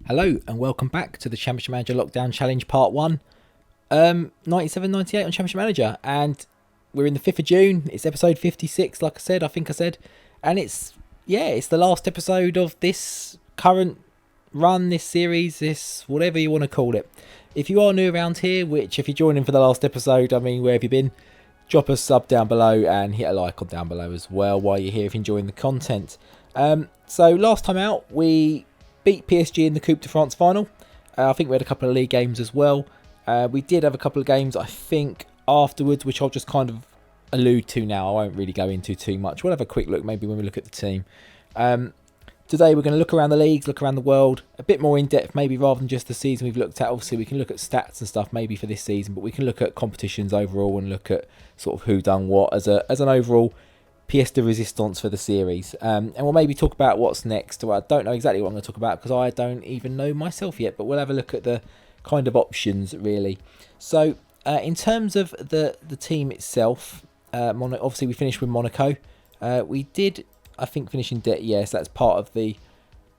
Hello and welcome back to the Championship Manager Lockdown Challenge Part 1, 97-98 on Championship Manager, and we're in the 5th of June, it's episode 56 like I said, and it's the last episode of this current run, this series, this whatever you want to call it. If you are new around here, which if you're joining for the last episode, I mean, where have you been? Drop a sub down below and hit a like on down below as well while you're here if you're enjoying the content. So last time out, we beat PSG in the Coupe de France final. I think we had a couple of league games as well. We did have a couple of games, I think, afterwards, which I'll just kind of allude to now. I won't really go into too much. We'll have a quick look maybe when we look at the team. Today we're going to look around the leagues, look around the world, a bit more in depth maybe rather than just the season we've looked at. Obviously we can look at stats and stuff maybe for this season, but we can look at competitions overall and look at sort of who done what as an overall pièce de résistance for the series. And we'll maybe talk about what's next. Well, I don't know exactly what I'm going to talk about because I don't even know myself yet, but we'll have a look at the kind of options really. So in terms of the team itself, obviously we finished with Monaco. We did, I think, finish in debt. Yes, that's part of the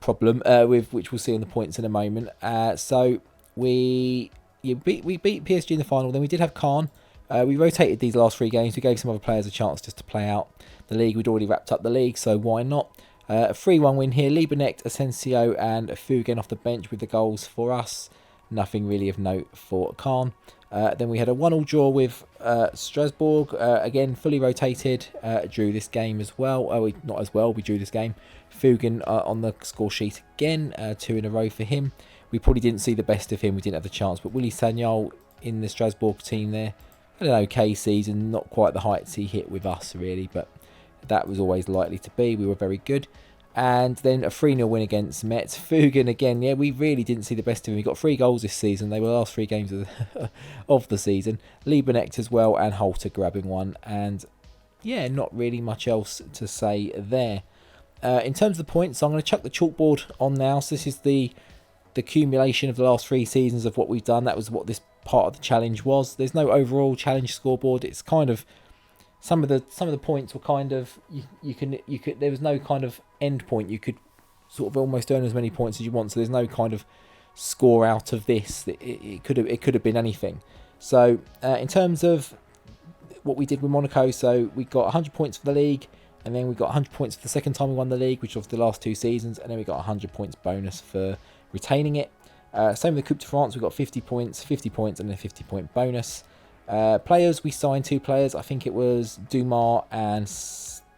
problem with which we'll see in the points in a moment. So we beat PSG in the final. Then we did have Caen. We rotated these last 3 games. We gave some other players a chance just to play out the league. We'd already wrapped up the league, so why not? A 3-1 win here. Ligue, Asensio and Fugen off the bench with the goals for us. Nothing really of note for Caen. Then we had a 1-1 draw with Strasbourg. Again, fully rotated. Drew this game as well. Not as well. We drew this game. Fugen on the score sheet again. 2 in a row for him. We probably didn't see the best of him. We didn't have the chance. But Willy Sagnol in the Strasbourg team there had an okay season. Not quite the heights he hit with us, really. But that was always likely to be. We were very good. And then a 3-0 win against Metz. Fugen again, yeah, we really didn't see the best of him. He got 3 goals this season. They were the last 3 games of the season. Ligue as well, and Holter grabbing one. And yeah, not really much else to say there. In terms of the points, I'm going to chuck the chalkboard on now. So this is the accumulation of the last 3 seasons of what we've done. That was what this part of the challenge was. There's no overall challenge scoreboard. It's kind of some of the points were kind of you could there was no kind of end point. You could sort of almost earn as many points as you want. So there's no kind of score out of this. It could have been anything. So in terms of what we did with Monaco, so we got 100 points for the league, and then we got 100 points for the second time we won the league, which was the last 2 seasons, and then we got 100 points bonus for retaining it. Same with the Coupe de France, we got 50 points, and then a 50-point bonus. Players, we signed 2 players. I think it was Dumas and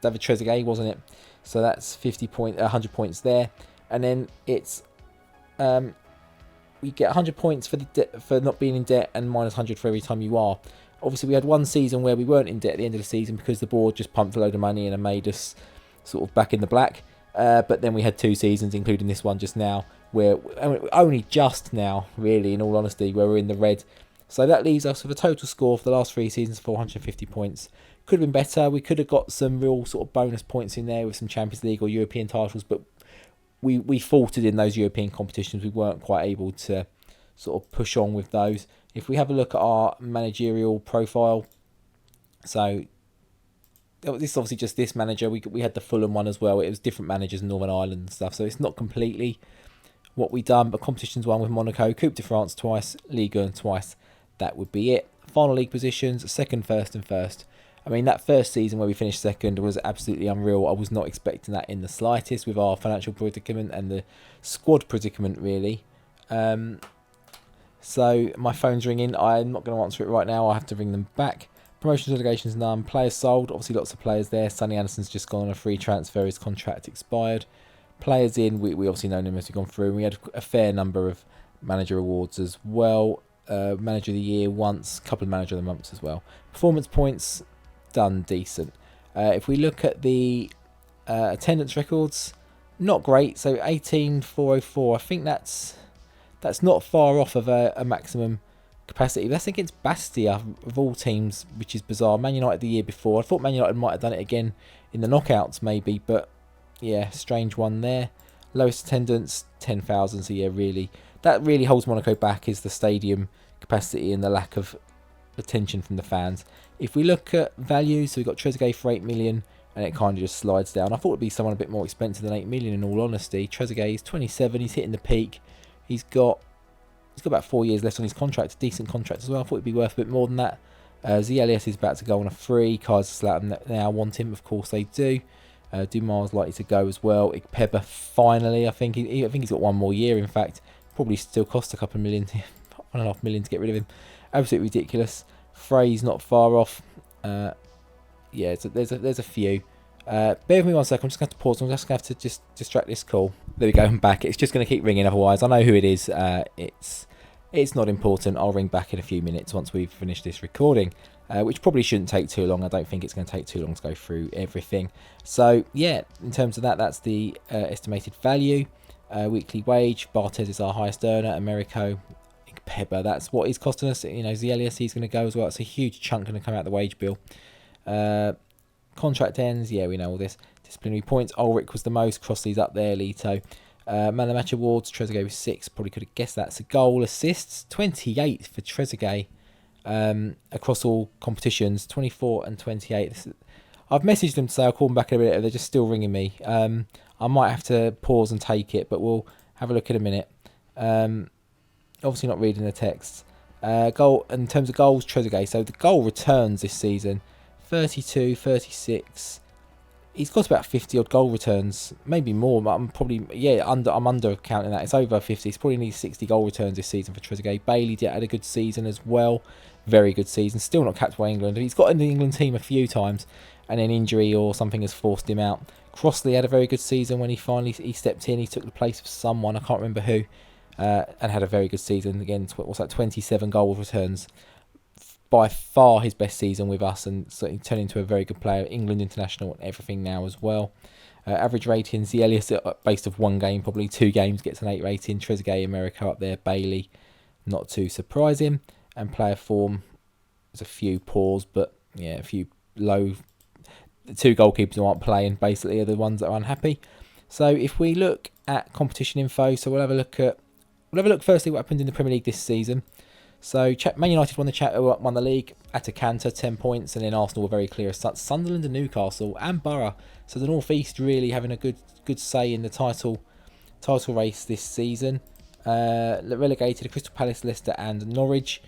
David Trezeguet, wasn't it? So that's 100 points there. And then it's we get 100 points for not being in debt, and minus 100 for every time you are. Obviously, we had one season where we weren't in debt at the end of the season because the board just pumped a load of money in and made us sort of back in the black. But then we had 2 seasons, including this one just now, where only just now, really, in all honesty, where we're in the red. So that leaves us with a total score for the last 3 seasons, 450 points. Could have been better. We could have got some real sort of bonus points in there with some Champions League or European titles, but we faltered in those European competitions. We weren't quite able to sort of push on with those. If we have a look at our managerial profile, so this is obviously just this manager. We had the Fulham one as well. It was different managers in Northern Ireland and stuff, so it's not completely what we done, but competitions won with Monaco, Coupe de France twice, Ligue 1 twice. That would be it. Final league positions, 2nd, 1st and 1st. I mean, that first season where we finished 2nd was absolutely unreal. I was not expecting that in the slightest with our financial predicament and the squad predicament, really. So my phone's ringing. I'm not going to answer it right now. I'll have to ring them back. Promotions, delegations, none. Players sold. Obviously, lots of players there. Sonny Anderson's just gone on a free transfer. His contract expired. Players in. We obviously know him as we've gone through. And we had a fair number of manager awards as well. Manager of the year once, a couple of manager of the months as well. Performance points, done decent. If we look at the attendance records, not great. So 18,404. I think that's not far off of a maximum capacity. That's against Bastia of all teams, which is bizarre. Man United the year before. I thought Man United might have done it again in the knockouts maybe, but yeah, strange one there. Lowest attendance, 10,000. So yeah, really, that really holds Monaco back is the stadium capacity and the lack of attention from the fans. If we look at value, so we've got Trezeguet for 8 million, and it kind of just slides down. I thought it'd be someone a bit more expensive than 8 million in all honesty. Trezeguet is 27, he's hitting the peak. He's got about 4 years left on his contract, a decent contract as well. I thought it'd be worth a bit more than that. ZLS is about to go on a free. Kaiserslautern now want him, of course they do. Dumas likely to go as well. Ikpeba finally, I think he's got 1 more year. In fact, probably still cost a couple of million, 1.5 million to get rid of him. Absolutely ridiculous. Frey's not far off. Yeah, there's a few. Bear with me 1 second. I'm just going to pause. I'm just going to have to just distract this call. There we go. I'm back. It's just going to keep ringing. Otherwise, I know who it is. It's not important. I'll ring back in a few minutes once we've finished this recording, which probably shouldn't take too long. I don't think it's going to take too long to go through everything. So yeah, in terms of that, that's the estimated value. Weekly wage. Barthez is our highest earner. Americo, Pepper. That's what he's costing us. You know, Zelius is going to go as well. It's a huge chunk going to come out of the wage bill. Contract ends. Yeah, we know all this. Disciplinary points. Ulrich was the most. Crossley's up there. Lito. Man of the match awards, Trezeguet with 6, probably could have guessed that. So goal, assists, 28 for Trezeguet across all competitions, 24 and 28. I've messaged them to say I'll call them back in a minute. They're just still ringing me. I might have to pause and take it, but we'll have a look in a minute. Obviously not reading the text. Goal in terms of goals, Trezeguet. So the goal returns this season, 32, 36. He's got about 50 odd goal returns, maybe more. But I'm probably I'm under counting that. It's over 50. He's probably needs 60 goal returns this season for Trezeguet. Bailey had a good season as well, very good season. Still not capped by England. He's got in the England team a few times, and then injury or something has forced him out. Crossley had a very good season when he stepped in. He took the place of someone, I can't remember who, and had a very good season again. What's that? 27 goal returns. By far his best season with us, and certainly turned into a very good player. England international and everything now as well. Average ratings, the Elias based of 1 game, probably 2 games, gets an 8 rating. Trezeguet, America up there. Bailey, not too surprising. And player form, there's a few poors, but yeah, a few low. The 2 goalkeepers who aren't playing basically are the ones that are unhappy. So if we look at competition info, so we'll have a look firstly what happened in the Premier League this season. So Man United won the league. Atalanta 10 points, and then Arsenal were very clear. Sunderland and Newcastle and Borough. So the North East really having a good say in the title race this season. Relegated Crystal Palace, Leicester and Norwich.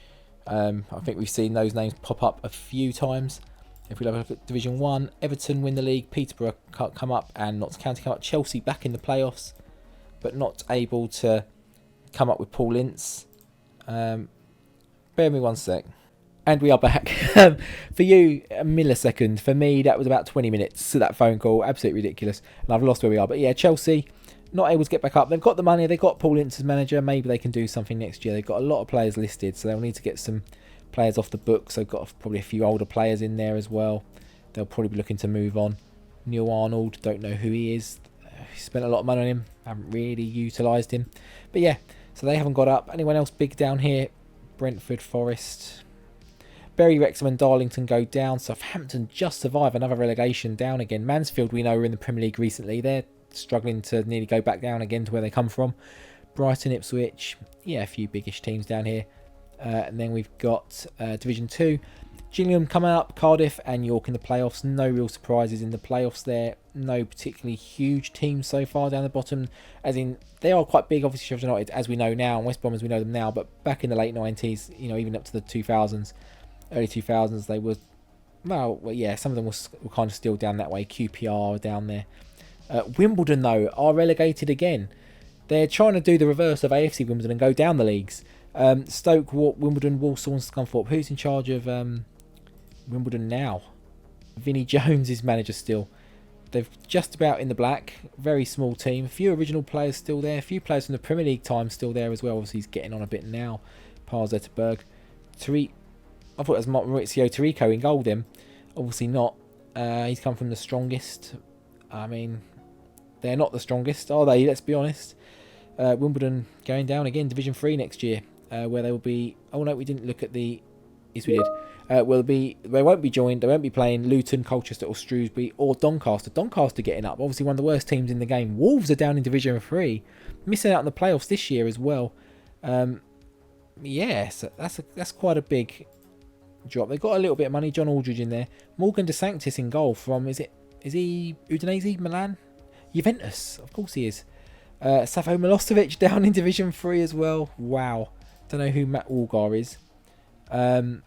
I think we've seen those names pop up a few times. If we look at Division 1, Everton win the league. Peterborough come up, and Notts County come up. Chelsea back in the playoffs, but not able to come up with Paul Ince. Bear me 1 sec. And we are back. For you, a millisecond. For me, that was about 20 minutes to that phone call. Absolutely ridiculous. And I've lost where we are. But yeah, Chelsea, not able to get back up. They've got the money. They've got Paul Ince as manager. Maybe they can do something next year. They've got a lot of players listed, so they'll need to get some players off the books. They've got probably a few older players in there as well. They'll probably be looking to move on. Neil Arnold, don't know who he is. Spent a lot of money on him. Haven't really utilised him. But yeah, so they haven't got up. Anyone else big down here? Brentford, Forest, Bury, Wrexham and Darlington go down. Southampton just survive another relegation down again. Mansfield, we know, were in the Premier League recently. They're struggling to nearly go back down again to where they come from. Brighton, Ipswich, yeah, a few biggish teams down here. And then we've got Division 2. Gillingham coming up, Cardiff and York in the playoffs. No real surprises in the playoffs there. No particularly huge teams so far down the bottom. As in, they are quite big, obviously, Sheffield United, as we know now, and West Brom as we know them now. But back in the late 90s, you know, even up to the 2000s, early 2000s, they were, well yeah, some of them were kind of still down that way. QPR down there. Wimbledon, though, are relegated again. They're trying to do the reverse of AFC Wimbledon and go down the leagues. Stoke, Wimbledon, Walsall and Scunthorpe. Who's in charge of Wimbledon now? Vinnie Jones is manager still. They're just about in the black. Very small team. A few original players still there. A few players from the Premier League time still there as well. Obviously, he's getting on a bit now. Pars Zetterberg. I thought it was Maurizio Tirico in goal then. Obviously not. He's come from the strongest. I mean, they're not the strongest, are they? Let's be honest. Wimbledon going down again. Division 3 next year. Where they will be... Oh, no, we didn't look at the... Yes, we did. They won't be joined. They won't be playing Luton, Colchester or Shrewsbury or Doncaster. Doncaster getting up. Obviously one of the worst teams in the game. Wolves are down in Division 3. Missing out on the playoffs this year as well. Yeah, so that's quite a big drop. They've got a little bit of money. John Aldridge in there. Morgan De Sanctis in goal from... Is he Udinese? Milan? Juventus. Of course he is. Savo Milosevic down in Division 3 as well. Wow. Don't know who Matt Walgar is. Yeah,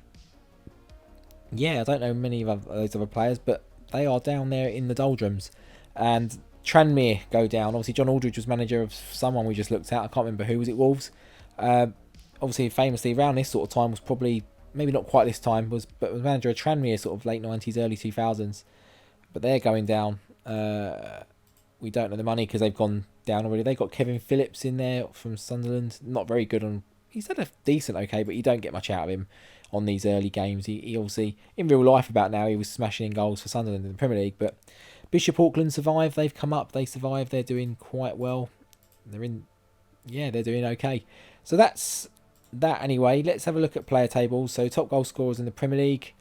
I don't know many of those other players, but they are down there in the doldrums. And Tranmere go down. Obviously, John Aldridge was manager of someone we just looked at. I can't remember who. Was it Wolves? Obviously, famously around this sort of time was probably, maybe not quite this time, but was manager of Tranmere sort of late 90s, early 2000s. But they're going down. We don't know the money because they've gone down already. They've got Kevin Phillips in there from Sunderland. Not very good on... He's had a decent okay, but you don't get much out of him on these early games. He obviously, in real life about now, he was smashing in goals for Sunderland in the Premier League. But Bishop Auckland survived. They've come up. They survived. They're doing quite well. They're doing okay. So that's that anyway. Let's have a look at player tables. So top goal scorers in the Premier League.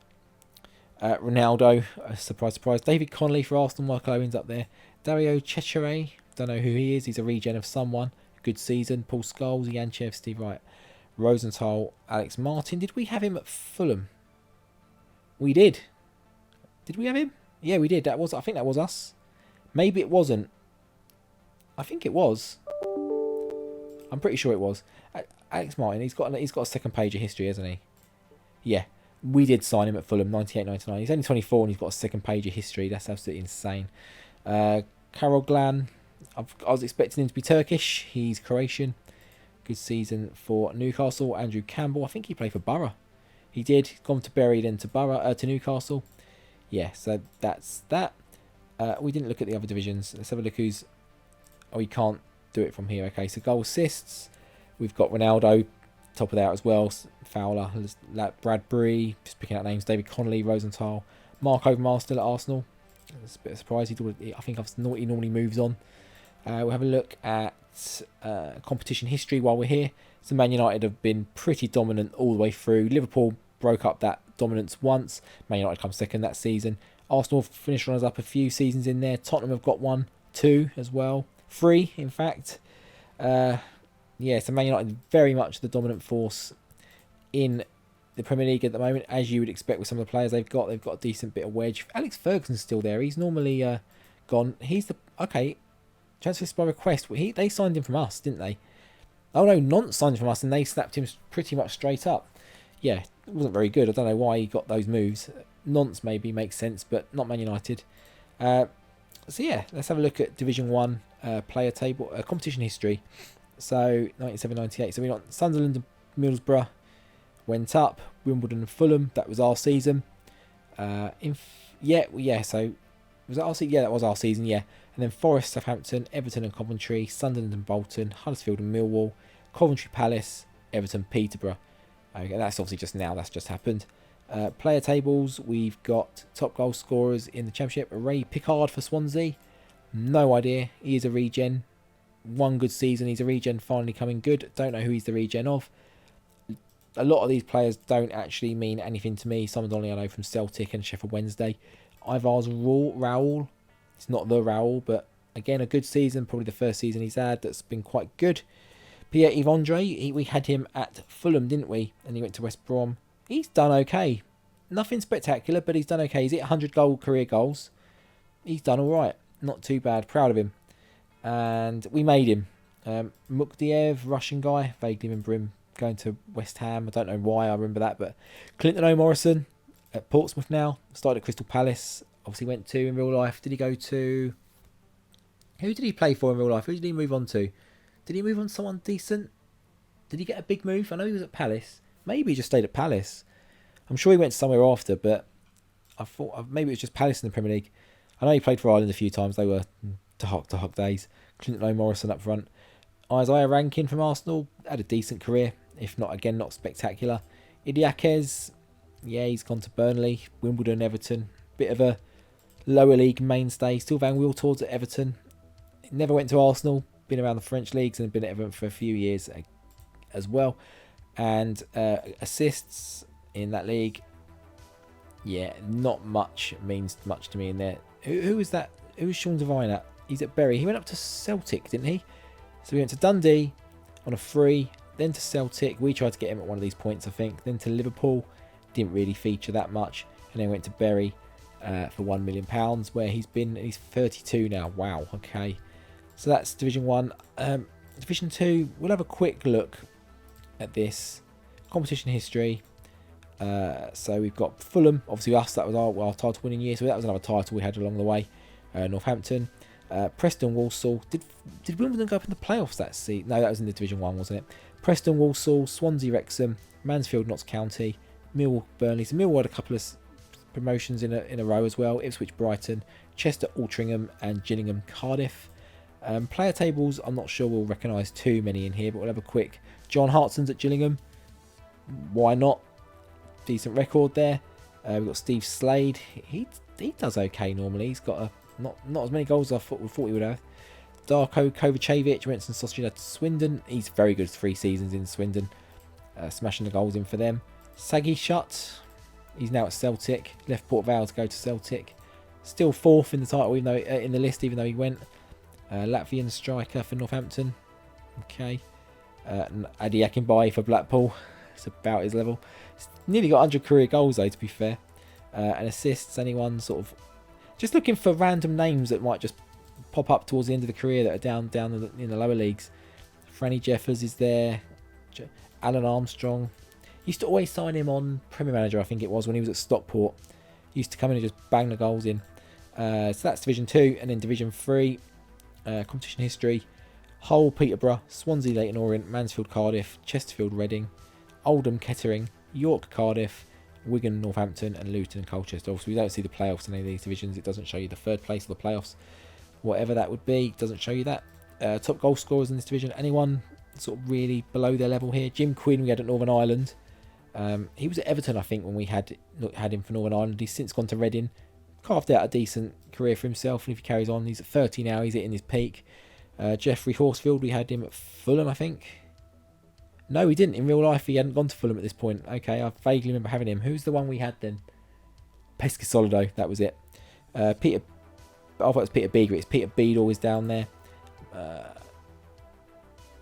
Ronaldo, surprise, surprise. David Connolly for Arsenal. Michael Owen's up there. Dario Cecere, don't know who he is. He's a regen of someone. Good season. Paul Scholes, Yanchev, Steve Wright, Rosenthal, Alex Martin. Did we have him at Fulham? We did. Did we have him? Yeah, we did. I think that was us. Maybe it wasn't. I think it was. I'm pretty sure it was. Alex Martin. He's got a second page of history, hasn't he? Yeah. We did sign him at Fulham, 98-99. He's only 24 and he's got a second page of history. That's absolutely insane. Karol Glan, I was expecting him to be Turkish. He's Croatian. Good season for Newcastle. Andrew Campbell, I think he played for Borough. He did. Gone to Bury, then to Newcastle. Yeah, so that's that. We didn't look at the other divisions. Let's have a look who's... Oh, you can't do it from here. Okay, so goal assists. We've got Ronaldo, top of that as well. Fowler, Bradbury, just picking out names. David Connolly, Rosenthal. Mark Overmars still at Arsenal. It's a bit of a surprise. I think he normally moves on. We'll have a look at competition history while we're here. So Man United have been pretty dominant all the way through. Liverpool broke up that dominance once. Man United come second that season. Arsenal have finished runners up a few seasons in there. Tottenham have got 1, 2 as well. 3, in fact. Yeah, so Man United very much the dominant force in the Premier League at the moment, as you would expect with some of the players they've got. They've got a decent bit of wedge. Alex Ferguson's still there. He's normally gone. He's the... Okay, transfer by request. They signed him from us, didn't they? Oh no, Nantes signed him from us and they snapped him pretty much straight up. Yeah, it wasn't very good. I don't know why he got those moves. Nantes maybe makes sense, but not Man United. So yeah, let's have a look at Division 1 player table, competition history. So 97-98. So we got Sunderland and Middlesbrough went up. Wimbledon and Fulham. That was our season. So was that our season? Yeah, that was our season. Yeah, and then Forest, Southampton, Everton and Coventry, Sunderland and Bolton, Huddersfield and Millwall, Coventry Palace, Everton, Peterborough. Okay, that's obviously just now. That's just happened. Player tables. We've got top goal scorers in the Championship. Ray Pickard for Swansea. No idea. He is a regen. One good season. He's a regen finally coming good. Don't know who he's the regen of. A lot of these players don't actually mean anything to me. Some only I know from Celtic and Sheffield Wednesday. Ivar's Raoul. It's not the Raoul, but again, a good season. Probably the first season he's had that's been quite good. Pierre-Yves Andre. We had him at Fulham, didn't we? And he went to West Brom. He's done okay. Nothing spectacular, but he's done okay. He's hit 100 career goals. He's done all right. Not too bad. Proud of him. And we made him. Mukdiev, Russian guy. Vaguely remember him going to West Ham. I don't know why I remember that, but Clinton O'Morrison at Portsmouth now. Started at Crystal Palace. Obviously went to in real life. Did he go to... Who did he play for in real life? Who did he move on to? Did he move on to someone decent? Did he get a big move? I know he was at Palace. Maybe he just stayed at Palace. I'm sure he went somewhere after, but I thought maybe it was just Palace in the Premier League. I know he played for Ireland a few times. They were to hock days. Clinton O'Morrison up front. Isaiah Rankin from Arsenal had a decent career, if not, again, not spectacular. Idiakez, yeah, he's gone to Burnley, Wimbledon, Everton. Bit of a lower league mainstay. Still Van Wheel towards at Everton. Never went to Arsenal. Been around the French leagues and been at Everton for a few years as well. And assists in that league, yeah, not much means much to me in there. Who was that? Who was Sean Devine at? He's at Bury. He went up to Celtic, didn't he? So we went to Dundee on a free, then to Celtic. We tried to get him at one of these points, I think. Then to Liverpool. Didn't really feature that much. And then went to Bury for £1 million, where he's been. He's 32 now. Wow, okay. So that's Division 1. Division 2, we'll have a quick look at this. Competition history. So we've got Fulham, obviously us, that was our title winning year, so that was another title we had along the way. Northampton, Preston, Walsall. Did Wimbledon go up in the playoffs that season? No, that was in the Division 1, wasn't it? Preston, Walsall, Swansea, Wrexham, Mansfield, Notts County, Millwall, Burnley. So Millwall had a couple of promotions in a row as well. Ipswich, Brighton, Chester, Altrincham, and Gillingham, Cardiff. Player tables, I'm not sure we'll recognise too many in here, but we'll have a quick. John Hartson's at Gillingham. Why not? Decent record there. We've got Steve Slade. He does okay normally. He's got not as many goals as we thought he would have. Darko Kovacevic went from Sociedad to Swindon. He's very good 3 seasons in Swindon. Smashing the goals in for them. Sagi Shutt. He's now at Celtic. Left Port Vale to go to Celtic. Still 4th in the title, even though in the list, even though he went. Latvian striker for Northampton. Okay. Adi Akinbaye for Blackpool. It's about his level. He's nearly got 100 career goals though, to be fair. And assists, anyone sort of... Just looking for random names that might just pop up towards the end of the career that are down in the lower leagues. Franny Jeffers is there. Alan Armstrong. Used to always sign him on Premier Manager, I think it was, when he was at Stockport. He used to come in and just bang the goals in. So that's Division 2. And then Division 3, competition history. Hull, Peterborough, Swansea, Leyton Orient, Mansfield, Cardiff, Chesterfield, Reading, Oldham, Kettering, York, Cardiff, Wigan, Northampton, and Luton and Colchester. Obviously, we don't see the playoffs in any of these divisions. It doesn't show you the 3rd place of the playoffs. Whatever that would be, doesn't show you that. Top goal scorers in this division. Anyone sort of really below their level here? Jim Quinn, we had at Northern Ireland. He was at Everton, I think, when we had him for Northern Ireland. He's since gone to Reading. Carved out a decent career for himself, and if he carries on, he's at 30 now. He's hitting his peak. Jeffrey Horsfield, we had him at Fulham, I think. No, he didn't. In real life, he hadn't gone to Fulham at this point. Okay, I vaguely remember having him. Who's the one we had then? Pescasolido, that was it. I thought it was Peter Beager. It's Peter Beadle is down there.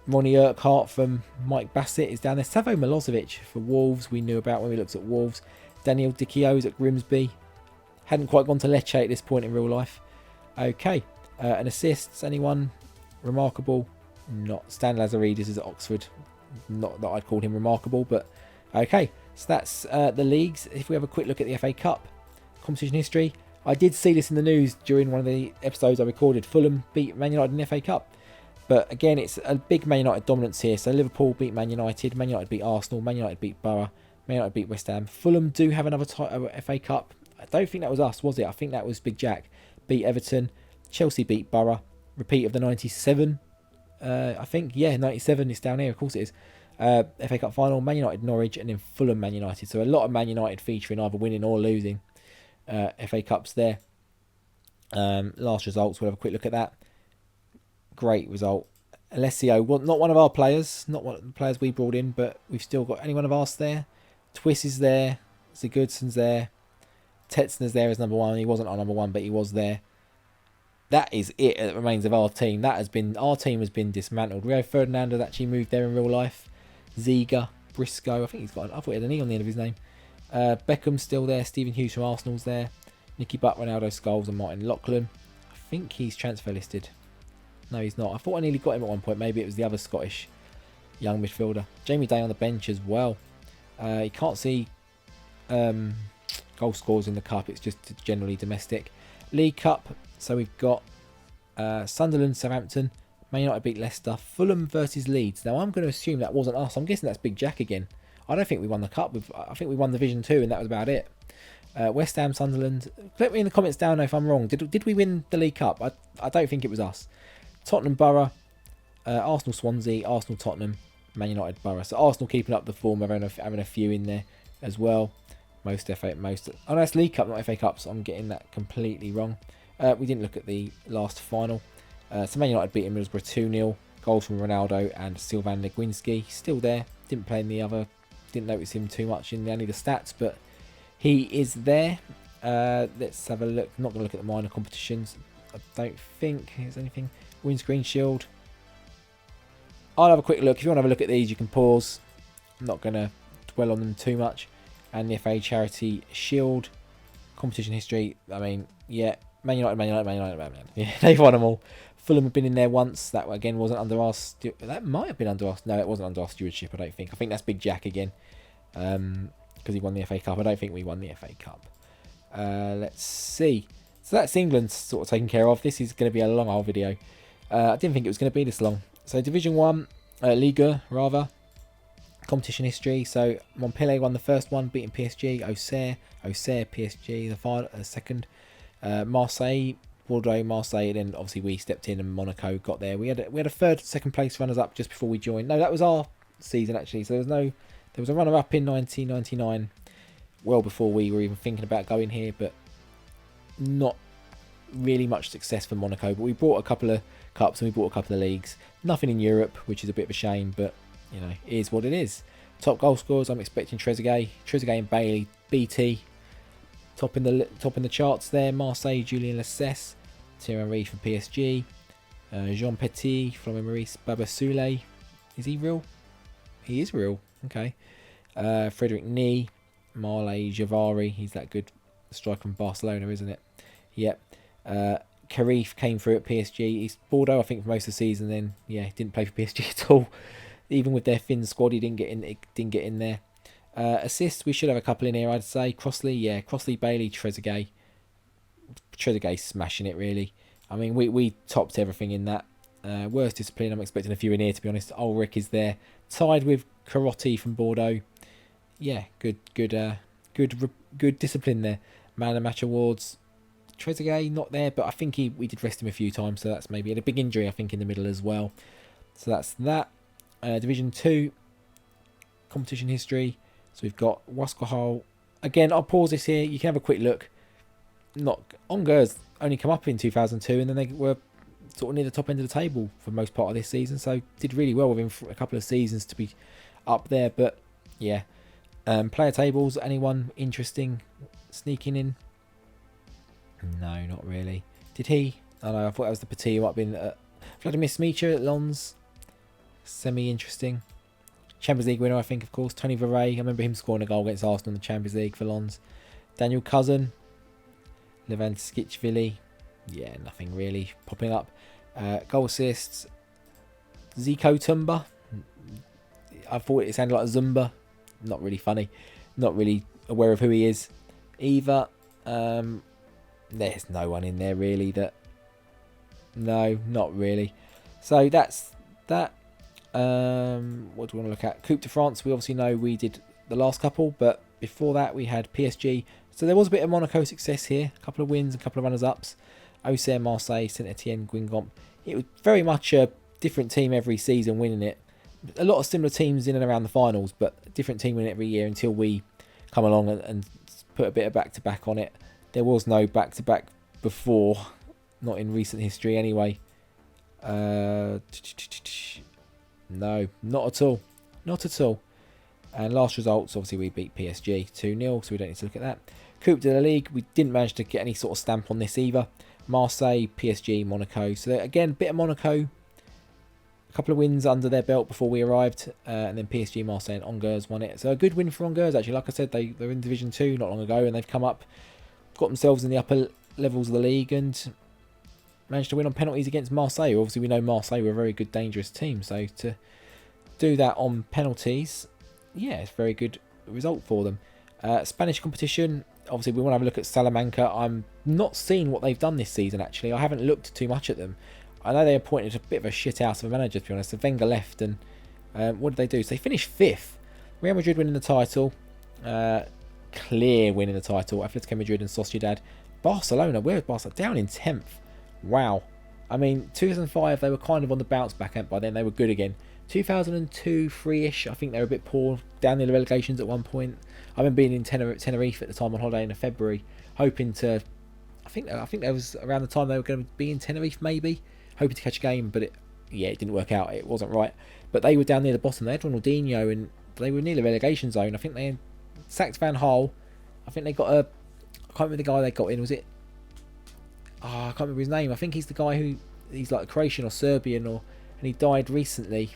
Ronnie Urquhart from Mike Bassett is down there. Savo Milosevic for Wolves, we knew about when we looked at Wolves. Daniel Dicchio is at Grimsby. Hadn't quite gone to Lecce at this point in real life. Okay, and assists, anyone remarkable? Not. Stan Lazaridis is at Oxford. Not that I'd call him remarkable, but okay. So that's the leagues. If we have a quick look at the FA Cup competition history, I did see this in the news during one of the episodes I recorded. Fulham beat Man United in the FA Cup, but again, it's a big Man United dominance here. So Liverpool beat Man United, Man United beat Arsenal, Man United beat Borough, Man United beat West Ham. Fulham do have another FA Cup. I don't think that was us, was it? I think that was Big Jack beat Everton. Chelsea beat Borough. Repeat of the 97. I think, yeah, 97 is down here, of course it is. FA Cup final, Man United, Norwich, and then Fulham, Man United. So a lot of Man United featuring either winning or losing FA Cups there. Last results, we'll have a quick look at that. Great result. Alessio, well, not one of our players, not one of the players we brought in, but we've still got any one of us there. Twiss is there. Sigurdsson's there. Tetzner's there as number 1. He wasn't our number 1, but he was there. That is it that remains of our team. Our team has been dismantled. Rio Ferdinand has actually moved there in real life. Ziga, Briscoe, I think I thought he had an E on the end of his name. Beckham's still there. Stephen Hughes from Arsenal's there. Nicky Butt, Ronaldo, Scholes, and Martin Lachlan. I think he's transfer listed. No, he's not. I thought I nearly got him at one point. Maybe it was the other Scottish young midfielder. Jamie Day on the bench as well. You can't see goal scorers in the cup. It's just generally domestic. League Cup. So we've got Sunderland, Southampton. Man United beat Leicester. Fulham versus Leeds. Now I'm going to assume that wasn't us. I'm guessing that's Big Jack again. I don't think we won the cup. I think we won Division 2 and that was about it. West Ham, Sunderland. Let me in the comments down if I'm wrong. Did we win the League Cup? I don't think it was us. Tottenham, Borough. Arsenal, Swansea. Arsenal, Tottenham. Man United, Borough. So Arsenal keeping up the form, having a few in there as well. Oh no, that's League Cup, not FA Cup. So I'm getting that completely wrong. We didn't look at the last final. So Man United beating Middlesbrough 2-0. Goals from Ronaldo and Sylvan Legwinski. Still there. Didn't play in the other. Didn't notice him too much in any of the stats, but he is there. Let's have a look. I'm not going to look at the minor competitions. I don't think there's anything. Windscreen Shield. I'll have a quick look. If you want to have a look at these, you can pause. I'm not going to dwell on them too much. And the FA Charity Shield. Competition history. I mean, yeah. Man United. Yeah, they've won them all. Fulham have been in there once. That again wasn't under our. That might have been under us. No, it wasn't under our stewardship. I don't think. I think that's Big Jack again, because he won the FA Cup. I don't think we won the FA Cup. Let's see. So that's England sort of taken care of. This is going to be a long old video. I didn't think it was going to be this long. So Division 1, Ligue rather. Competition history. So Montpellier won the first one, beating PSG. Auxerre, PSG, the second. Marseille, Bordeaux, Marseille. Then obviously we stepped in and Monaco got there. We had a third, second place runners up just before we joined. No, that was our season actually. So there was a runner up in 1999, well before we were even thinking about going here, but not really much success for Monaco. But we brought a couple of cups and we brought a couple of leagues. Nothing in Europe, which is a bit of a shame, but you know, it is what it is. Top goal scorers, I'm expecting Trezeguet and Bailey, BT, top in the charts there. Marseille, Julien Lascelles, Thierry Henry from PSG, Jean Petit, Florent Maurice, Baba Soulé. Is he real? He is real. Okay. Frederic Nee, Marley Javari. He's that good striker from Barcelona, isn't it? Yep. Karif came through at PSG. He's Bordeaux, I think, for most of the season. Then yeah, didn't play for PSG at all. Even with their Finn squad, he didn't get in there. Assists, we should have a couple in here, I'd say. Crossley, Bailey, Trezeguet. Trezeguet smashing it, really. I mean, we topped everything in that. Worst discipline, I'm expecting a few in here, to be honest. Ulrich is there, tied with Carotti from Bordeaux. Yeah, good discipline there. Man of Match awards. Trezeguet not there, but I think we did rest him a few times, so that's maybe a big injury, I think, in the middle as well. So that's that. Division 2, competition history. So we've got Wascohol. Again, I'll pause this here. You can have a quick look. Angers only come up in 2002, and then they were sort of near the top end of the table for most part of this season. So did really well within a couple of seasons to be up there. But yeah, player tables. Anyone interesting sneaking in? No, not really. Did he? I don't know. I thought that was the Petit who might have been Vladimir Smicha at Lens. Semi-interesting. Champions League winner, I think, of course. Tony Verray. I remember him scoring a goal against Arsenal in the Champions League for Lens. Daniel Cousin. Levan Skitchvili. Yeah, nothing really popping up. Goal assists. Zico Tumba. I thought it sounded like a Zumba. Not really funny. Not really aware of who he is either. There's no one in there really that... No, not really. So that's that. What do we want to look at? Coupe de France, we obviously know we did the last couple, but before that we had PSG. So there was a bit of Monaco success here. A couple of wins, a couple of runners-ups. Auxerre, Marseille, Saint-Etienne, Guingamp. It was very much a different team every season winning it. A lot of similar teams in and around the finals, but a different team winning it every year until we come along and put a bit of back-to-back on it. There was no back-to-back before, not in recent history anyway. No, not at all. Not at all. And last results, obviously we beat PSG 2-0, so we don't need to look at that. Coupe de la Ligue, we didn't manage to get any sort of stamp on this either. Marseille, PSG, Monaco. So again, a bit of Monaco. A couple of wins under their belt before we arrived. And then PSG, Marseille and Angers won it. So a good win for Angers, actually. Like I said, they were in Division 2 not long ago, and they've come up, got themselves in the upper levels of the league, and managed to win on penalties against Marseille. Obviously, we know Marseille were a very good, dangerous team. So to do that on penalties, yeah, it's a very good result for them. Spanish competition, obviously, we want to have a look at Salamanca. I'm not seeing what they've done this season, actually. I haven't looked too much at them. I know they appointed a bit of a shit house of a manager, to be honest. So Wenger left, and what did they do? So they finished 5th. Real Madrid winning the title. Clear winning the title. Atletico Madrid and Sociedad. Barcelona, where was Barcelona? Down in 10th. Wow. I mean, 2005, they were kind of on the bounce back, and by then they were good again. 2002, 3-ish, I think they were a bit poor, down near the relegations at one point. I remember being in Tenerife at the time on holiday in February, hoping to... I think that was around the time they were going to be in Tenerife, maybe. Hoping to catch a game, but it didn't work out. It wasn't right. But they were down near the bottom. They had Ronaldinho, and they were near the relegation zone. I think they sacked Van Gaal. I think they got a... I can't remember the guy they got in. Was it... I can't remember his name. I think he's the guy who... He's like Croatian or Serbian, and he died recently.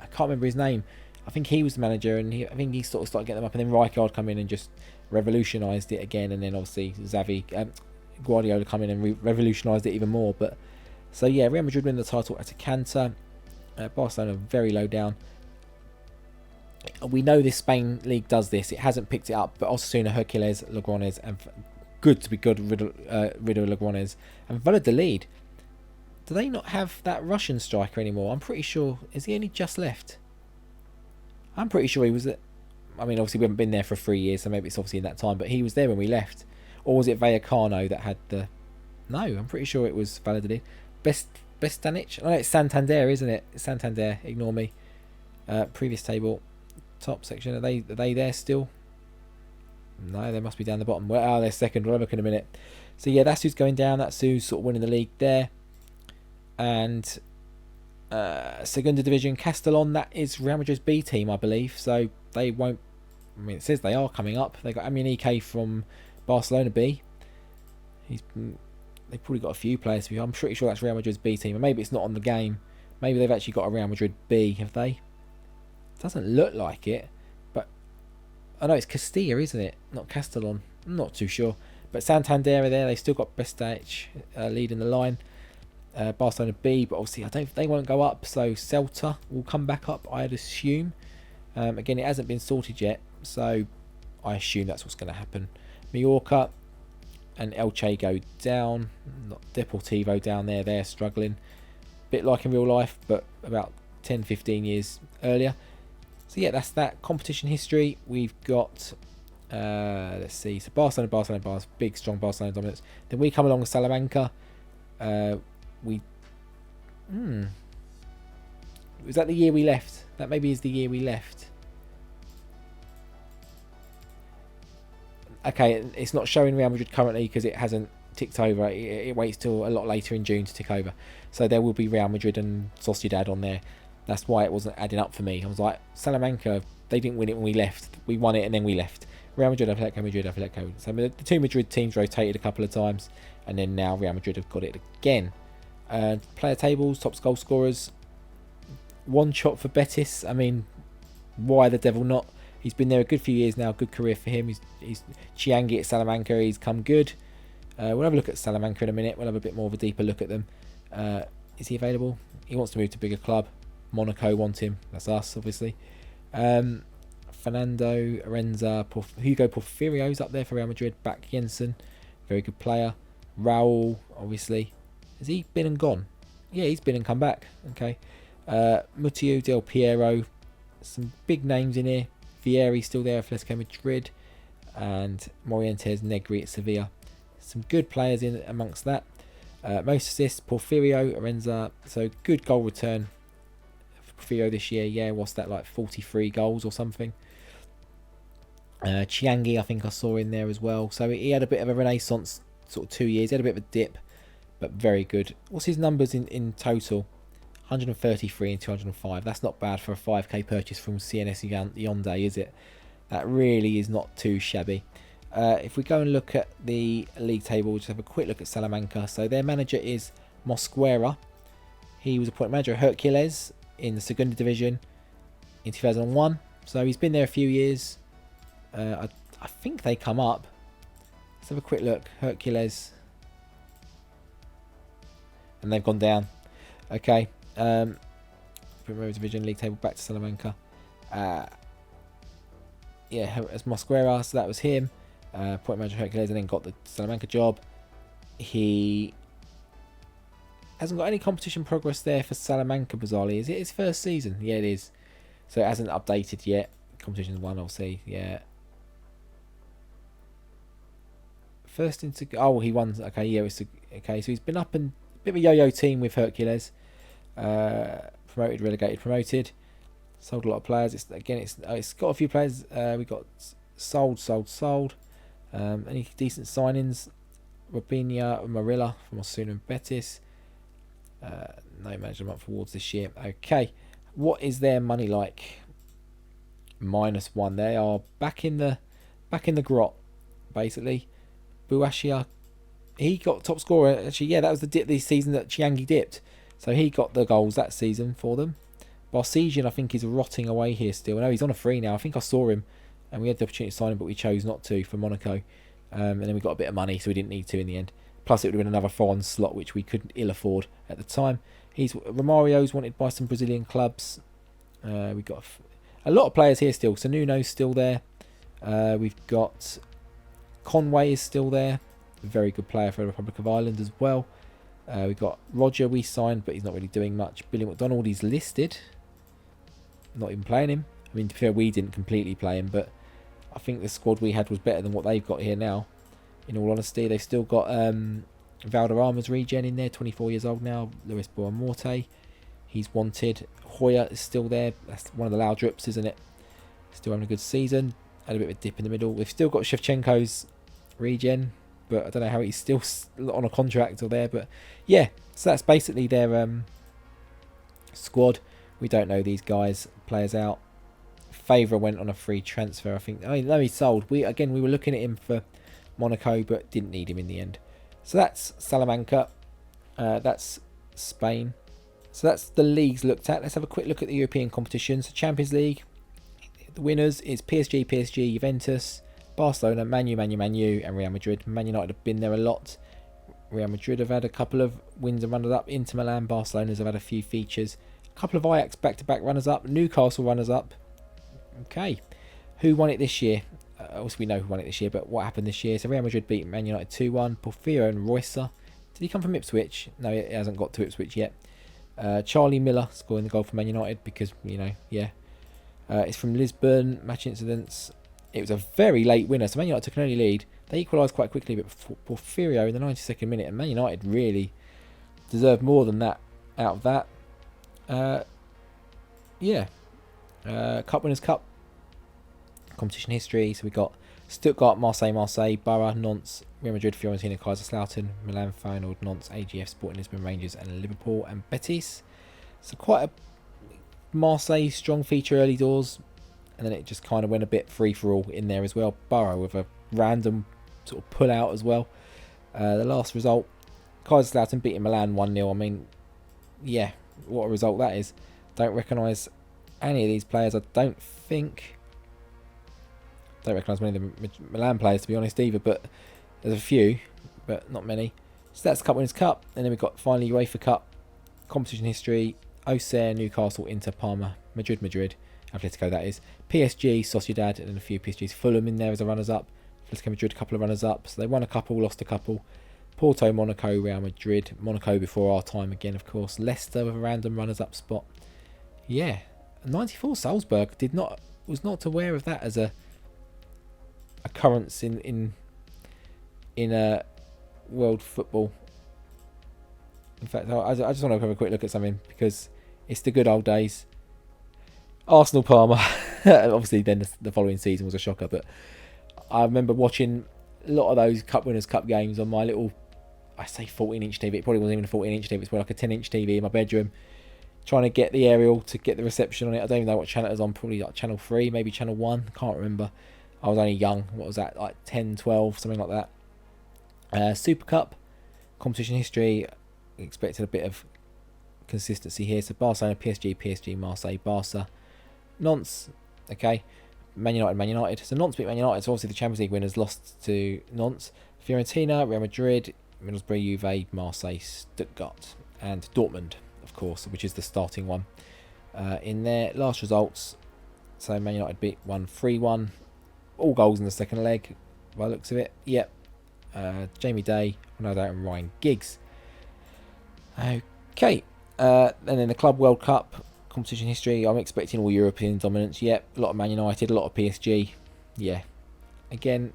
I can't remember his name. I think he was the manager, and I think he sort of started getting them up, and then Rijkaard come in and just revolutionised it again, and then obviously Guardiola come in and revolutionised it even more. But So yeah, Real Madrid win the title at a canter. Barcelona very low down. We know this Spain league does this. It hasn't picked it up, but Osasuna, Hercules, Logrones, and good to be good, rid of Logrones, and Valladolid. Do they not have that Russian striker anymore? I'm pretty sure. Is he only just left? I'm pretty sure he was at... I mean, obviously we haven't been there for 3 years, so maybe it's obviously in that time, but he was there when we left. Or was it Vallecano that had the... No, I'm pretty sure it was Valladolid. Bestanic? Oh, it's Santander, isn't it? It's Santander, ignore me. Previous table, top section, are they there still? No, they must be down the bottom. Well, they're second, we'll look in a minute. So yeah, that's who's going down, that's who's sort of winning the league there. And Segunda Division, Castellon, that is Real Madrid's B team, I believe. So they won't... I mean, it says they are coming up. They got Amunike from Barcelona B. They've probably got a few players. I'm pretty sure that's Real Madrid's B team. And maybe it's not on the game. Maybe they've actually got a Real Madrid B, have they? Doesn't look like it. But I know it's Castilla, isn't it? Not Castellon. I'm not too sure. But Santander are there. They still got Bestach leading the line. Barcelona B, but obviously I don't. They won't go up. So Celta will come back up, I'd assume. Again, it hasn't been sorted yet, so I assume that's what's going to happen. Mallorca and Elche go down. Not Deportivo down there. They're struggling. Bit like in real life, but about 10-15 years earlier. So yeah, that's that competition history. We've got, let's see, so Barcelona, big strong Barcelona dominance. Then we come along with Salamanca. Was that the year we left? That maybe is the year we left. Okay, it's not showing Real Madrid currently because it hasn't ticked over. It waits till a lot later in June to tick over. So there will be Real Madrid and Sociedad on there. That's why it wasn't adding up for me. I was like, Salamanca, they didn't win it when we left. We won it and then we left. Real Madrid, Atletico. So the two Madrid teams rotated a couple of times, and then now Real Madrid have got it again. Player tables, top goal scorers. One shot for Betis. I mean, why the devil not? He's been there a good few years now. Good career for him. He's Chiangi at Salamanca. He's come good. We'll have a look at Salamanca in a minute. We'll have a bit more of a deeper look at them. Is he available? He wants to move to a bigger club. Monaco want him. That's us, obviously. Fernando Arenza, Hugo Porfirio's up there for Real Madrid. Back Jensen, very good player. Raul, obviously. Has he been and gone? Yeah, he's been and come back. Okay. Mutiu Del Piero. Some big names in here. Vieri still there for Atletico Madrid. And Morientes Negri at Sevilla. Some good players in amongst that. Most assists, Porfirio, Arenza. So good goal return for Porfirio this year. Yeah, what's that, like 43 goals or something? Chiangi, I think I saw in there as well. So he had a bit of a renaissance sort of 2 years. He had a bit of a dip, but very good. What's his numbers in total? 133 and 205. That's not bad for a 5k purchase from CNS Hyundai, is it? That really is not too shabby. If we go and look at the league table, we'll just have a quick look at Salamanca. So their manager is Mosquera. He was appointed manager of Hercules in the Segunda Division in 2001. So he's been there a few years. I think they come up. Let's have a quick look. Hercules. And they've gone down. Okay. Primera Division league table, back to Salamanca. Yeah, as Mosquera, so that was him. Point manager Hercules, and then got the Salamanca job. He hasn't got any competition progress there for Salamanca, bizarrely. Is it his first season? Yeah, it is. So it hasn't updated yet. Competition's one, I'll see. Yeah. First into... Oh, he won. Okay, yeah. Okay, so he's been up and... A bit of a yo-yo team with Hercules. Promoted, relegated, promoted. Sold a lot of players. It's got a few players. We got sold. Any decent signings? Robinho and Marilla from Osasuna and Betis. No management awards this year. Okay, what is their money like? -1. They are back in the grot, basically. Buashia, he got top scorer. Actually, yeah, that was the dip this season that Chiangi dipped. So he got the goals that season for them. Barsegian, I think, is rotting away here still. No, he's on a free now. I think I saw him, and we had the opportunity to sign him, but we chose not to for Monaco. And then we got a bit of money, so we didn't need to in the end. Plus, it would have been another foreign slot, which we couldn't ill afford at the time. Romario's wanted by some Brazilian clubs. We've got a lot of players here still. So Nuno's still there. We've got Conway is still there. A very good player for the Republic of Ireland as well. We've got Roger we signed, but he's not really doing much. Billy McDonald, he's listed. Not even playing him. I mean, to be fair, we didn't completely play him, but I think the squad we had was better than what they've got here now. In all honesty, they've still got Valderrama's regen in there, 24 years old now. Luis Boamorte, he's wanted. Hoyer is still there. That's one of the Laudrups, isn't it? Still having a good season. Had a bit of a dip in the middle. We've still got Shevchenko's regen, but I don't know how he's still on a contract or there. But yeah, so that's basically their squad. We don't know these guys. Players out. Favre went on a free transfer, I think. I mean, no, he sold. We were looking at him for Monaco, but didn't need him in the end. So that's Salamanca. That's Spain. So that's the leagues looked at. Let's have a quick look at the European competitions. Champions League. The winners is PSG, Juventus, Barcelona, Man U, and Real Madrid. Man United have been there a lot. Real Madrid have had a couple of wins and runners-up. Inter Milan, Barcelona's have had a few features. A couple of Ajax back-to-back runners-up. Newcastle runners-up. Okay. Who won it this year? Also, we know who won it this year, but what happened this year? So Real Madrid beat Man United 2-1. Porfirio and Roycer. Did he come from Ipswich? No, he hasn't got to Ipswich yet. Charlie Miller scoring the goal for Man United because, yeah. It's from Lisbon. Match incidents. It was a very late winner, so Man United took an early lead. They equalised quite quickly, but Porfirio in the 92nd minute, and Man United really deserved more than that out of that. Cup Winners' Cup competition history. So we got Stuttgart, Marseille, Borough, Nantes, Real Madrid, Fiorentina, Kaiserslautern, Milan, Feyenoord, Nantes, AGF, Sporting Lisbon, Rangers, and Liverpool and Betis. So quite a Marseille strong feature early doors, and then it just kind of went a bit free for all in there as well. Borough with a random sort of pull out as well. The last result, Kaiserslautern beating Milan 1-0. I mean, yeah, what a result that is. Don't recognise any of these players. I don't recognise many of the Milan players, to be honest, either, but there's a few, but not many. So that's Cup Winners' Cup, and then we've got finally UEFA Cup competition history. Auxerre, Newcastle, Inter, Parma, Madrid, Atletico that is, PSG, Sociedad, and then a few PSG's. Fulham in there as a runners-up. Atletico Madrid, a couple of runners-up. So they won a couple, lost a couple. Porto, Monaco, Real Madrid. Monaco before our time again, of course. Leicester with a random runners-up spot. Yeah, 94 Salzburg was not aware of that as a occurrence in world football. In fact, I just want to have a quick look at something because it's the good old days. Arsenal Parma. Obviously, then the following season was a shocker, but I remember watching a lot of those Cup Winners' Cup games on my little, I say 14-inch TV. It probably wasn't even a 14-inch TV. It's more like a 10-inch TV in my bedroom, trying to get the aerial to get the reception on it. I don't even know what channel it was on. Probably like channel 3, maybe channel 1. Can't remember. I was only young. What was that? Like 10, 12, something like that. Super Cup competition history. Expected a bit of consistency here. So Barcelona, PSG, Marseille, Barca, Nantes. Okay, Man United. So Nantes beat Man United. So obviously the Champions League winners lost to Nantes. Fiorentina, Real Madrid, Middlesbrough, Juve, Marseille, Stuttgart, and Dortmund, of course, which is the starting one. In their last results, so Man United beat 3-1. All goals in the second leg, by the looks of it. Yep. Jamie Day, Ronaldo, and Ryan Giggs. Okay, and then the Club World Cup competition history. I'm expecting all European dominance. Yep, a lot of Man United, a lot of PSG. Yeah, again,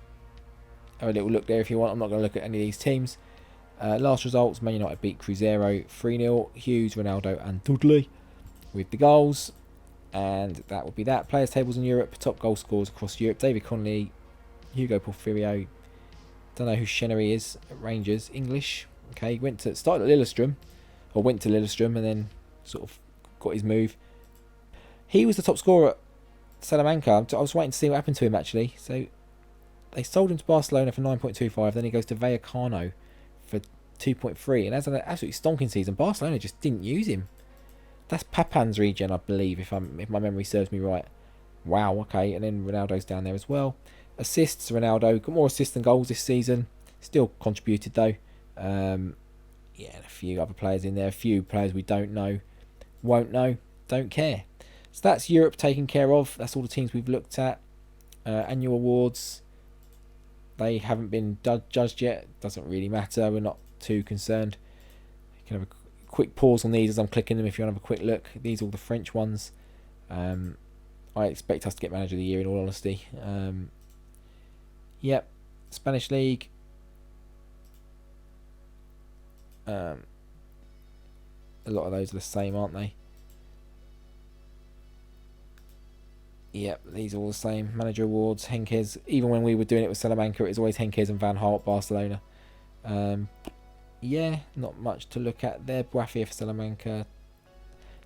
have a little look there if you want. I'm not going to look at any of these teams. Last results: Man United beat Cruzeiro 3-0. Hughes, Ronaldo, and Dudley with the goals, and that would be that. Players tables in Europe: top goal scorers across Europe: David Connolly, Hugo Porfirio. Don't know who Chenery is at Rangers. English. Okay, started at Lillestrøm. Or went to Lillestrøm and then sort of got his move. He was the top scorer at Salamanca. I was waiting to see what happened to him actually. So they sold him to Barcelona for 9.25. Then he goes to Vallecano for 2.3. And that's an absolutely stonking season. Barcelona just didn't use him. That's Papan's regen, I believe, if my memory serves me right. Wow, okay. And then Ronaldo's down there as well. Assists, Ronaldo. Got more assists than goals this season. Still contributed though. Yeah, and a few other players in there. A few players we don't know, won't know, don't care. So that's Europe taken care of. That's all the teams we've looked at. Annual awards, they haven't been judged yet. Doesn't really matter. We're not too concerned. You can have a quick pause on these as I'm clicking them if you want to have a quick look. These are all the French ones. I expect us to get Manager of the Year in all honesty. Yep, Spanish League. A lot of those are the same, aren't they? Yep, these are all the same. Manager awards, Henkes. Even when we were doing it with Salamanca, it was always Henkes and Van Gaal at Barcelona. Yeah, not much to look at there. Boafia for Salamanca.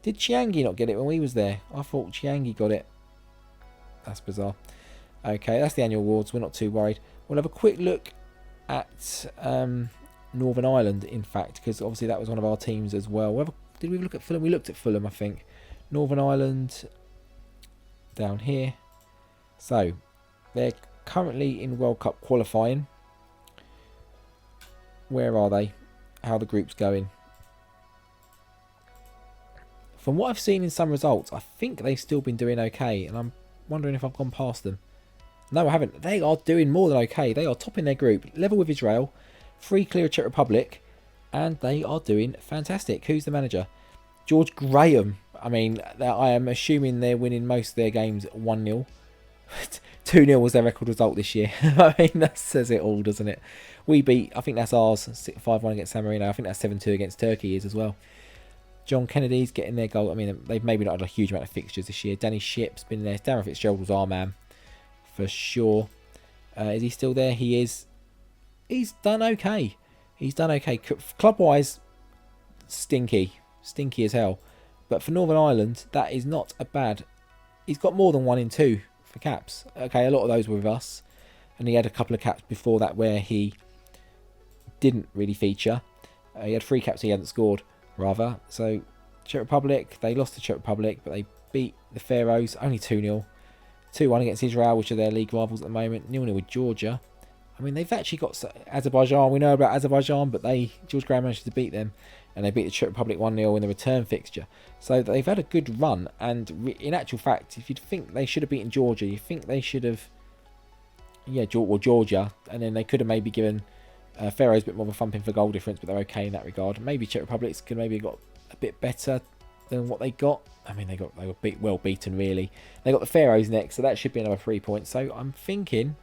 Did Chiangi not get it when we was there? I thought Chiangi got it. That's bizarre. Okay, that's the annual awards. We're not too worried. We'll have a quick look at Northern Ireland, in fact, because obviously that was one of our teams as well. Did we look at Fulham? We looked at Fulham, I think. Northern Ireland down here. So, they're currently in World Cup qualifying. Where are they? How are the groups going? From what I've seen in some results, I think they've still been doing okay, and I'm wondering if I've gone past them. No, I haven't. They are doing more than okay. They are topping their group, level with Israel, 3 clear of Czech Republic, and they are doing fantastic. Who's the manager? George Graham. I mean, I am assuming they're winning most of their games 1-0. 2-0 was their record result this year. I mean, that says it all, doesn't it? We beat, I think that's ours, 5-1 against San Marino. I think that's 7-2 against Turkey is as well. John Kennedy's getting their goal. I mean, they've maybe not had a huge amount of fixtures this year. Danny Ship's been there. Darren Fitzgerald was our man, for sure. Is he still there? He is. He's done okay. He's done okay. Club-wise, stinky. Stinky as hell. But for Northern Ireland, that is not a bad... He's got more than 1 in 2 for caps. Okay, a lot of those were with us. And he had a couple of caps before that where he didn't really feature. He had 3 caps he hadn't scored, rather. So, Czech Republic, they lost to Czech Republic, but they beat the Faroes, only 2-0. 2-1 against Israel, which are their league rivals at the moment. 0-0 with Georgia. I mean, they've actually got Azerbaijan. We know about Azerbaijan, but George Graham managed to beat them. And they beat the Czech Republic 1-0 in the return fixture. So they've had a good run. And in actual fact, if you'd think they should have beaten Georgia, you think they should have... Yeah, Georgia. And then they could have maybe given Faroes a bit more of a thumping for goal difference, but they're okay in that regard. Maybe Czech Republic could maybe got a bit better than what they got. I mean, they were well beaten, really. They got the Faroes next, so that should be another 3 points. So I'm thinking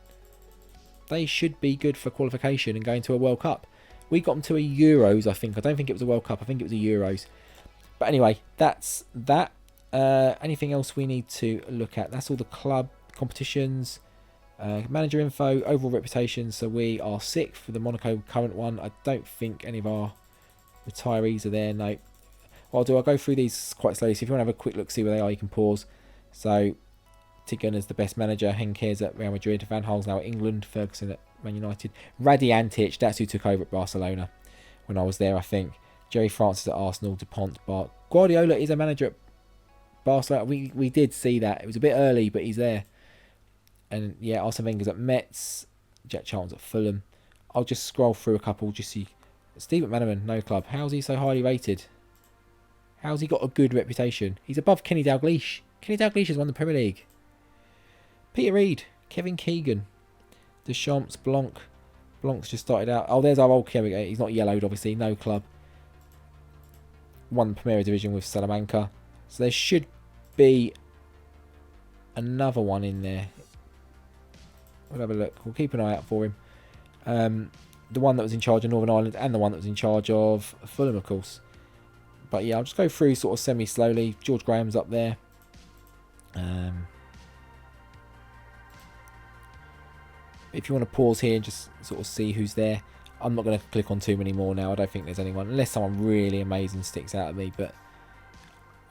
they should be good for qualification and going to a World Cup. We got them to a Euros, I think. I don't think it was a World Cup. I think it was a Euros. But anyway, that's that. Anything else we need to look at? That's all the club competitions. Manager info, overall reputation. So we are 6th for the Monaco current one. I don't think any of our retirees are there. No. What I'll go through these quite slowly. So if you want to have a quick look, see where they are, you can pause. So Tiggen is the best manager. Henkes at Real Madrid. Van Gaal's now at England. Ferguson at Man United. Radiantic, that's who took over at Barcelona when I was there, I think. Jerry Francis at Arsenal. DuPont. Guardiola is a manager at Barcelona. We did see that. It was a bit early, but he's there. And yeah, Arsene Wenger's at Metz. Jack Charlton's at Fulham. I'll just scroll through a couple just see. Steve McManaman, no club. How's he so highly rated? How's he got a good reputation? He's above Kenny Dalglish. Kenny Dalglish has won the Premier League. Peter Reid, Kevin Keegan, Deschamps, Blanc. Blanc's just started out. Oh, there's our old Kevin. He's not yellowed, obviously. No club. Won the Premier Division with Salamanca. So there should be another one in there. We'll have a look. We'll keep an eye out for him. The one that was in charge of Northern Ireland and the one that was in charge of Fulham, of course. But yeah, I'll just go through sort of semi-slowly. George Graham's up there. If you want to pause here and just sort of see who's there. I'm not going to click on too many more now. I don't think there's anyone. Unless someone really amazing sticks out at me. But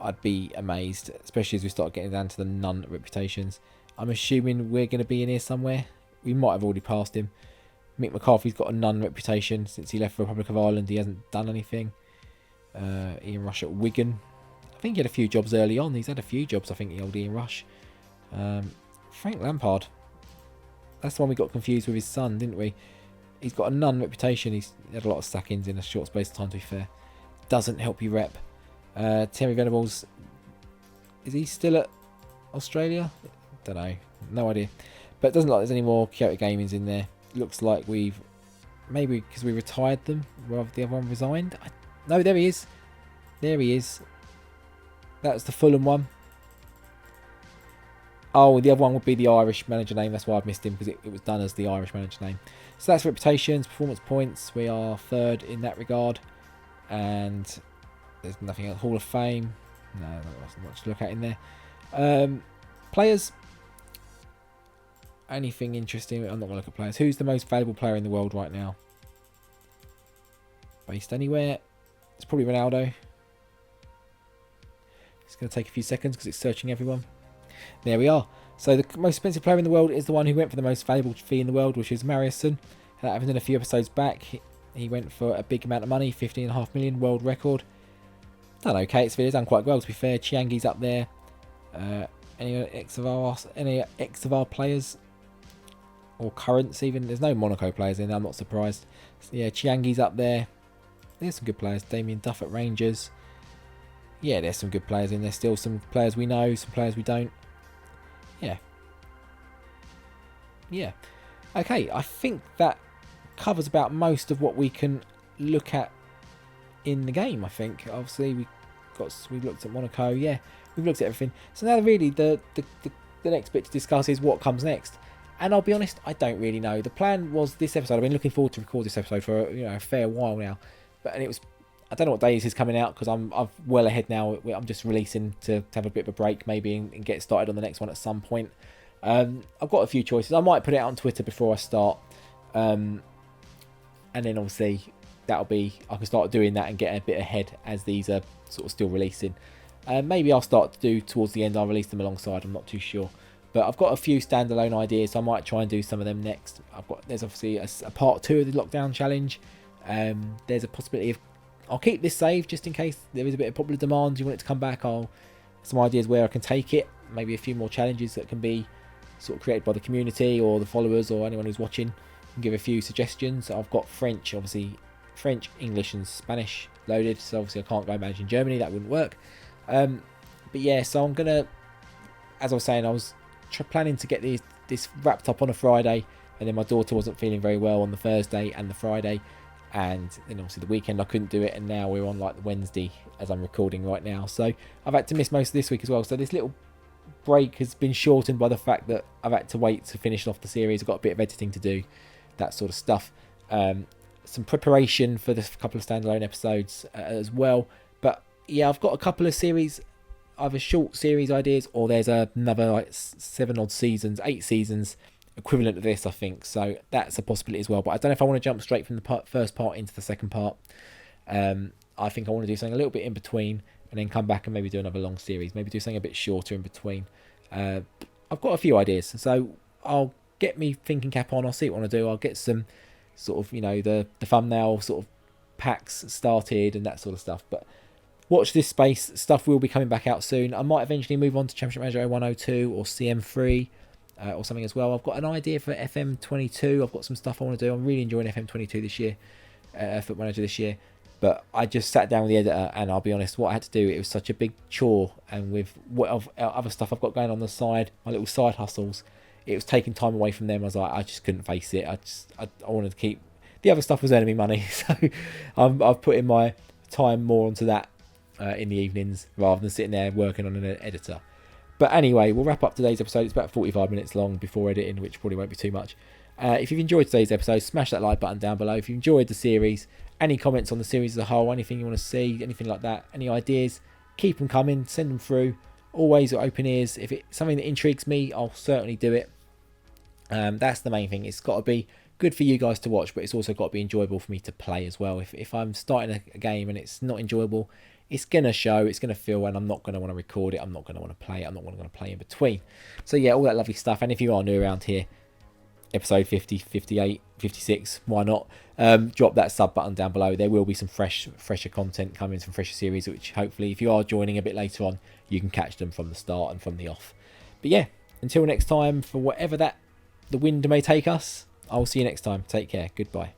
I'd be amazed. Especially as we start getting down to the none reputations. I'm assuming we're going to be in here somewhere. We might have already passed him. Mick McCarthy's got a none reputation since he left the Republic of Ireland. He hasn't done anything. Ian Rush at Wigan. I think he had a few jobs early on. He's had a few jobs, I think, the old Ian Rush. Frank Lampard. That's the one we got confused with his son, didn't we? he's got a none reputation. He's had a lot of sackings in a short space of time, to be fair. Doesn't help you rep. Terry Venables, is he still at Australia? Don't know. No idea. But it doesn't look like there's any more Kiota Gamings in there. Looks like we've... Maybe because we retired them rather the other one resigned. No, there he is. There he is. That's the Fulham one. Oh, the other one would be the Irish manager name. That's why I've missed him, because it was done as the Irish manager name. So that's reputations, performance points. We are third in that regard. And there's nothing else. Hall of Fame. No, not much to look at in there. Players. Anything interesting? I'm not going to look at players. Who's the most valuable player in the world right now? Based anywhere? It's probably Ronaldo. It's going to take a few seconds because it's searching everyone. There we are. So the most expensive player in the world is the one who went for the most valuable fee in the world, which is Mariusson. That happened in a few episodes back. He went for a big amount of money, 15.5 million, world record. Done okay. It's done quite well, to be fair. Chiangi's up there. Any ex of our players? Or currents even. There's no Monaco players in there, I'm not surprised. So yeah, Chiangi's up there. There's some good players. Damien Duff at Rangers. Yeah, there's some good players in there still. Some players we know, some players we don't. Yeah. Yeah. Okay, I think that covers about most of what we can look at in the game, I think. Obviously, we've looked at Monaco. Yeah, we've looked at everything. So now really the next bit to discuss is what comes next. And I'll be honest, I don't really know. The plan was this episode. I've been looking forward to record this episode for a fair while now. And it was, I don't know what days is coming out because I'm well ahead now. I'm just releasing to have a bit of a break maybe and get started on the next one at some point. I've got a few choices. I might put it out on Twitter before I start. And then obviously I can start doing that and get a bit ahead as these are sort of still releasing. Maybe I'll start to do towards the end. I'll release them alongside. I'm not too sure. But I've got a few standalone ideas, so I might try and do some of them next. There's obviously a part 2 of the lockdown challenge. There's a possibility of... I'll keep this saved just in case there is a bit of popular demand. You want it to come back? Some ideas where I can take it. Maybe a few more challenges that can be sort of created by the community or the followers or anyone who's watching. Can give a few suggestions. I've got French, obviously. French, English and Spanish loaded. So obviously I can't go managing Germany. That wouldn't work. But yeah, so I'm going to... As I was saying, I was... planning to get this wrapped up on a Friday, and then my daughter wasn't feeling very well on the Thursday and the Friday, and then obviously the weekend I couldn't do it, and now we're on like the Wednesday as I'm recording right now, so I've had to miss most of this week as well. So this little break has been shortened by the fact that I've had to wait to finish off the series. I've got a bit of editing to do, that sort of stuff, some preparation for the couple of standalone episodes as well. But yeah, I've got a couple of series, either short series ideas, or there's another like 8 seasons equivalent to this, I think. So that's a possibility as well. But I don't know if I want to jump straight from the first part into the second part. I think I want to do something a little bit in between, and then come back and maybe do another long series. Maybe do something a bit shorter in between. I've got a few ideas, so I'll get me thinking cap on. I'll see what I want to do. I'll get some sort of, the thumbnail sort of packs started and that sort of stuff. But watch this space. Stuff will be coming back out soon. I might eventually move on to Championship Manager 0102 or CM3 or something as well. I've got an idea for FM22. I've got some stuff I want to do. I'm really enjoying FM22 this year, Foot Manager this year. But I just sat down with the editor, and I'll be honest, what I had to do, it was such a big chore. And with what other stuff I've got going on the side, my little side hustles, it was taking time away from them. I was like, I just couldn't face it. I wanted to keep... The other stuff was earning me money, so I've put in my time more onto that in the evenings rather than sitting there working on an editor. But anyway, we'll wrap up today's episode. It's about 45 minutes long before editing, which probably won't be too much. If you've enjoyed today's episode, smash that like button down below. If you enjoyed the series, any comments on the series as a whole, anything you want to see, anything like that, any ideas, keep them coming, send them through. Always open ears. If it's something that intrigues me, I'll certainly do it. That's the main thing. It's got to be good for you guys to watch, but it's also got to be enjoyable for me to play as well. If I'm starting a game and it's not enjoyable, it's going to show, it's going to feel, and I'm not going to want to record it, I'm not going to want to play it, I'm not going to play in between. So yeah, all that lovely stuff. And if you are new around here, episode 50, 58, 56, why not? Drop that sub button down below. There will be some fresher content coming, some fresher series, which hopefully if you are joining a bit later on, you can catch them from the start and from the off. But yeah, until next time, for whatever that the wind may take us, I'll see you next time. Take care. Goodbye.